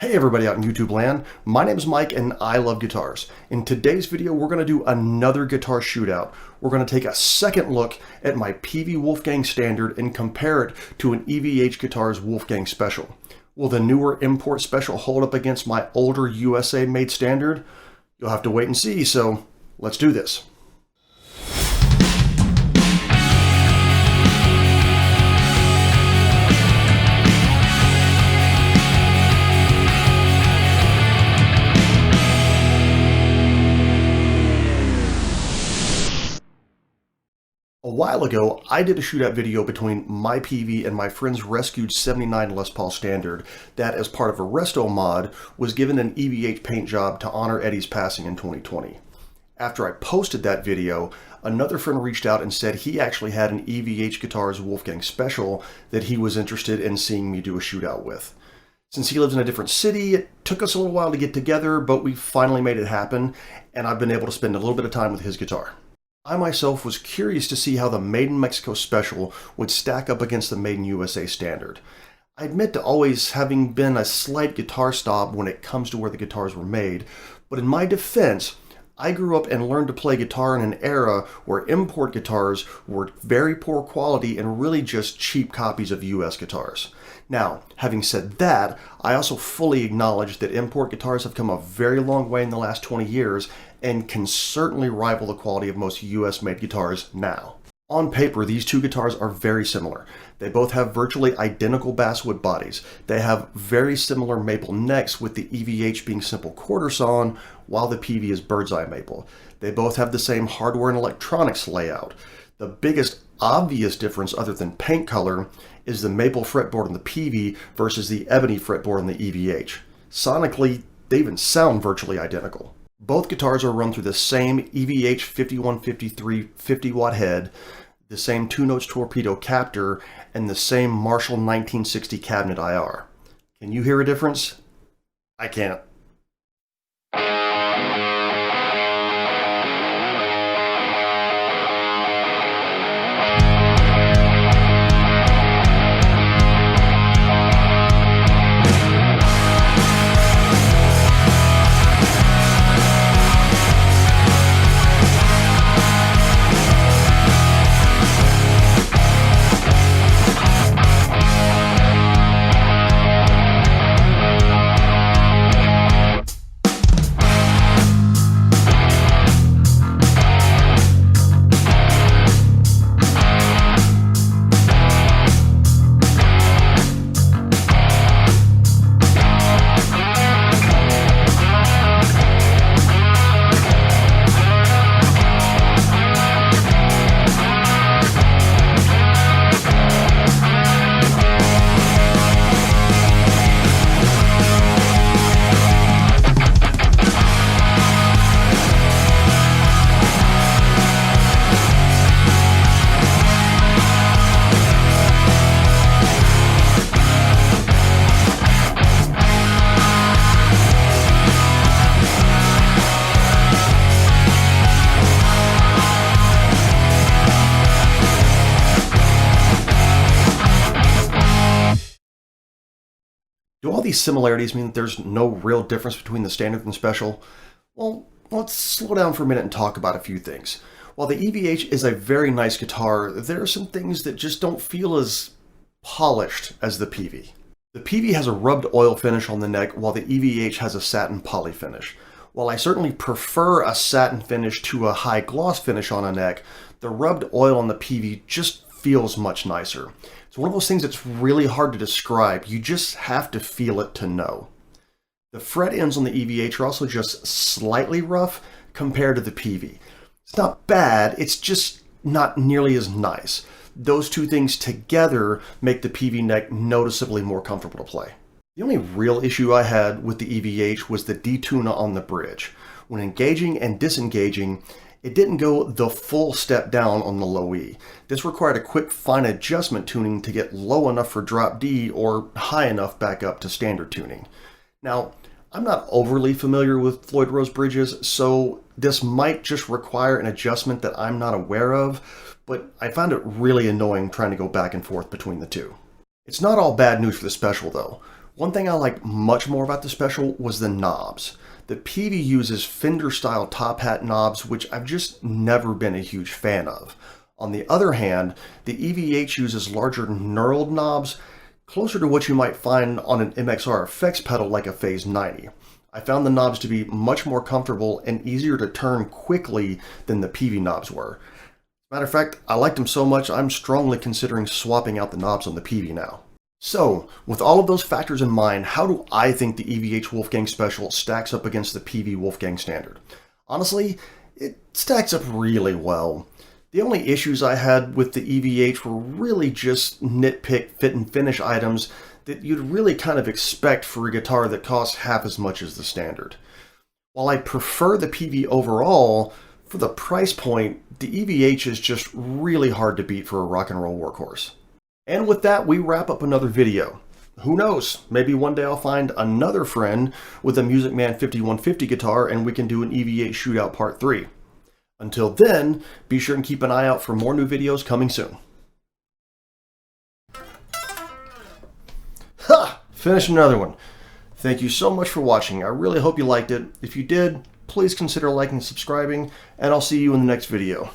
Hey everybody out in YouTube land, my name is Mike and I love guitars. In today's video we're going to do another guitar shootout. We're going to take a second look at my Peavey Wolfgang Standard and compare it to an EVH Guitars Wolfgang Special. Will the newer import Special hold up against my older USA made Standard? You'll have to wait and see, so let's do this. A while ago, I did a shootout video between my Peavey and my friend's rescued 79 Les Paul Standard that, as part of a resto mod, was given an EVH paint job to honor Eddie's passing in 2020. After I posted that video, another friend reached out and said he actually had an EVH Guitars Wolfgang Special that he was interested in seeing me do a shootout with. Since he lives in a different city, it took us a little while to get together, but we finally made it happen, and I've been able to spend a little bit of time with his guitar. I myself was curious to see how the Made in Mexico Special would stack up against the Made in USA Standard. I admit to always having been a slight guitar snob when it comes to where the guitars were made, but in my defense, I grew up and learned to play guitar in an era where import guitars were very poor quality and really just cheap copies of US guitars. Now, having said that, I also fully acknowledge that import guitars have come a very long way in the last 20 years and can certainly rival the quality of most US-made guitars now. On paper, these two guitars are very similar. They both have virtually identical basswood bodies. They have very similar maple necks, with the EVH being simple quarter sawn, while the Peavey is bird's eye maple. They both have the same hardware and electronics layout. The biggest obvious difference, other than paint color, is the maple fretboard on the Peavey versus the ebony fretboard on the EVH. Sonically, they even sound virtually identical. Both guitars are run through the same EVH 5153 50-watt head, the same 2-notes Torpedo Captor, and the same Marshall 1960 cabinet IR. Can you hear a difference? I can't. Do all these similarities mean that there's no real difference between the Standard and Special? Well, let's slow down for a minute and talk about a few things. While the EVH is a very nice guitar, there are some things that just don't feel as polished as the Peavey. The Peavey has a rubbed oil finish on the neck, while the EVH has a satin poly finish. While I certainly prefer a satin finish to a high gloss finish on a neck, the rubbed oil on the Peavey just feels much nicer. It's one of those things that's really hard to describe. You just have to feel it to know. The fret ends on the EVH are also just slightly rough compared to the Peavey. It's not bad, it's just not nearly as nice. Those two things together make the Peavey neck noticeably more comfortable to play. The only real issue I had with the EVH was the detuna on the bridge. When engaging and disengaging, it didn't go the full step down on the low E. This required a quick fine adjustment tuning to get low enough for drop D or high enough back up to standard tuning. Now, I'm not overly familiar with Floyd Rose bridges, so this might just require an adjustment that I'm not aware of, but I found it really annoying trying to go back and forth between the two. It's not all bad news for the Special though. One thing I liked much more about the Special was the knobs. The Peavey uses Fender-style top hat knobs, which I've just never been a huge fan of. On the other hand, the EVH uses larger knurled knobs, closer to what you might find on an MXR effects pedal like a Phase 90. I found the knobs to be much more comfortable and easier to turn quickly than the Peavey knobs were. Matter of fact, I liked them so much I'm strongly considering swapping out the knobs on the Peavey now. So, with all of those factors in mind, how do I think the EVH Wolfgang Special stacks up against the Peavey Wolfgang Standard? Honestly, it stacks up really well. The only issues I had with the EVH were really just nitpick fit and finish items that you'd really kind of expect for a guitar that costs half as much as the Standard. While I prefer the Peavey overall, for the price point, the EVH is just really hard to beat for a rock and roll workhorse. And with that, we wrap up another video. Who knows, maybe one day I'll find another friend with a Music Man 5150 guitar and we can do an EVH Shootout Part 3. Until then, be sure and keep an eye out for more new videos coming soon. Ha! Finished another one. Thank you so much for watching. I really hope you liked it. If you did, please consider liking and subscribing, and I'll see you in the next video.